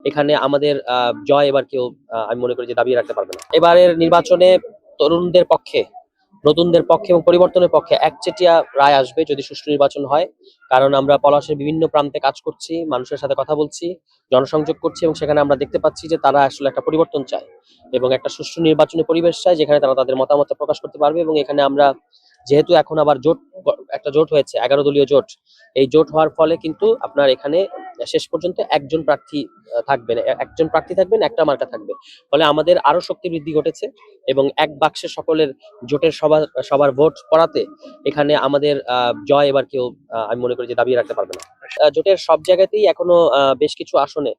এখানে আমাদের জয় এবার কেউ আমি মনে করি যে দাবিয়ে রাখতে পারবে না। এবারের নির্বাচনে তরুণদের পক্ষে, নতুনদের পক্ষে এবং পরিবর্তনের পক্ষে একচেটিয়া রায় আসবে যদি সুষ্ঠু নির্বাচন হয়। কারণ আমরা পলাশের বিভিন্ন প্রান্তে কাজ করছি, মানুষের সাথে কথা বলছি, জনসংযোগ করছি এবং সেখানে আমরা দেখতে পাচ্ছি যে তারা আসলে একটা পরিবর্তন চায় এবং একটা সুষ্ঠু নির্বাচনী পরিবেশ চায় যেখানে তারা তাদের মতামত প্রকাশ করতে পারবে। এবং এখানে আমরা যেহেতু এখন আবার একটা জোট হয়েছে, 11 দলীয় জোট। এই জোট হওয়ার ফলে কিন্তু আপনার এখানে শেষ পর্যন্ত একজন প্রার্থী থাকবেন, একজন প্রার্থী থাকবেন, একটা মার্কা থাকবে। ফলে আমাদের আরো শক্তি বৃদ্ধি ঘটেছে এবং এক বাক্সে সকলের জোটের সবার ভোট পড়াতে এখানে আমাদের জয় এবার কেউ আমি মনে করি যে দাবিয়ে রাখতে পারবে না। জোটের সব জায়গাতেই এখনো বেশ কিছু আসনে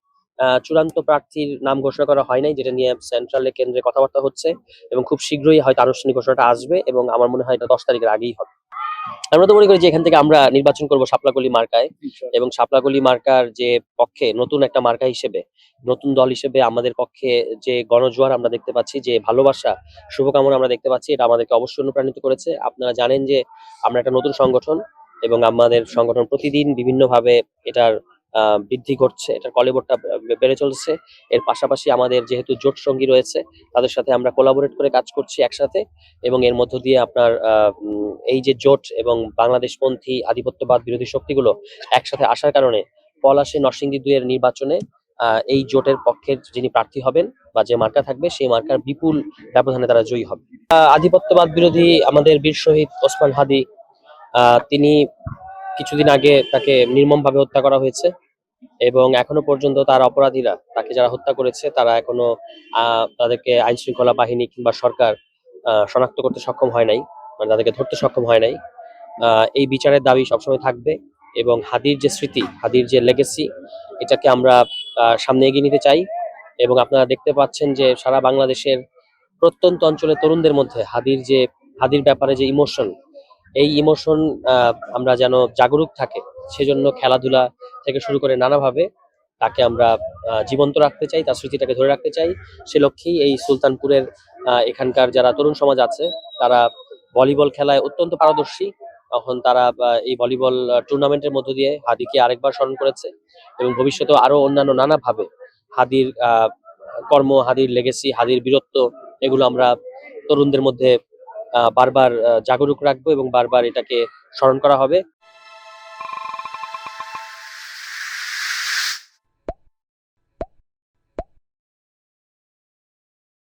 চূড়ান্ত প্রার্থীর নাম ঘোষণা করা হয় নাই, যেটা নিয়ে সেন্ট্রালে কেন্দ্রে কথাবার্তা হচ্ছে এবং খুব শীঘ্রই হয়তো আনুষ্ঠানিক ঘোষণাটা আসবে এবং আমার মনে হয় এটা 10 তারিখের আগেই হবে। আমরা তো মনে করি যে এখান থেকে আমরা নির্বাচন করব শাপলাকলি মার্কায় এবং শাপলাকলি মার্কার যে পক্ষে নতুন একটা মার্কা হিসেবে, নতুন দল হিসেবে আমাদের পক্ষে যে গণজোয়ার আমরা দেখতে পাচ্ছি, যে ভালোবাসা, শুভকামনা আমরা দেখতে পাচ্ছি, এটা আমাদেরকে অবশ্যই অনুপ্রাণিত করেছে। আপনারা জানেন যে আমরা একটা নতুন সংগঠন এবং আমাদের সংগঠন প্রতিদিন বিভিন্নভাবে এটার বৃদ্ধি ঘটছে, এটার কলেবরটা বেড়ে চলছে। এর পাশাপাশি আমাদের যেহেতু জোট সঙ্গী রয়েছে, তাদের সাথে আমরা কোলাবোরেট করে কাজ করছি একসাথে এবং এর মধ্য দিয়ে আপনার এই যে জোট এবং বাংলাদেশপন্থী আধিপত্যবাদ বিরোধী শক্তিগুলো একসাথে আসার কারণে পলাশী নরসিংদী 2 এর নির্বাচনে এই জোটের পক্ষের যিনি প্রার্থী হবেন বা যে মার্কা থাকবে সেই মার্কার বিপুল ব্যবধানে তারা জয়ী হবে। আধিপত্যবাদ বিরোধী আমাদের বীর শহীদ ওসমান হাদি, তিনি কিছুদিন আগে তাকে নির্মমভাবে হত্যা করা হয়েছে এবং এখনো পর্যন্ত তার অপরাধীরা, তাকে যারা হত্যা করেছে তারা এখনো তাদেরকে আইন শৃঙ্খলা বাহিনী কিংবা সরকার শনাক্ত করতে সক্ষম হয় নাই, মানে তাদেরকে ধরতে সক্ষম হয় নাই। এই বিচারের দাবি সবসময় থাকবে এবং হাদির যে স্মৃতি, হাদির যে লেগেসি, এটাকে আমরা সামনে এগিয়ে নিতে চাই। এবং আপনারা দেখতে পাচ্ছেন যে সারা বাংলাদেশের প্রত্যন্ত অঞ্চলের তরুণদের মধ্যে হাদির ব্যাপারে যে ইমোশন, এই ইমোশন আমরা যেন জাগরুক থাকে, সেজন্য খেলাধুলা থেকে শুরু করে নানাভাবে তাকে আমরা জীবন্ত রাখতে চাই, তার স্মৃতিটাকে ধরে রাখতে চাই। সে লক্ষ্যেই এই সুলতানপুরের এখানকার যারা তরুণ সমাজ আছে, তারা ভলিবল খেলায় অত্যন্ত পারদর্শী। তখন তারা এই ভলিবল টুর্নামেন্টের মধ্য দিয়ে হাদিকে আরেকবার স্মরণ করেছে এবং ভবিষ্যতে আরো অন্যান্য নানাভাবে হাদির কর্ম, হাদির লেগেসি, হাদির বীরত্ব, এগুলো আমরা তরুণদের মধ্যে বারবার জাগরুক রাখবো এবং বারবার এটাকে স্মরণ করা হবে।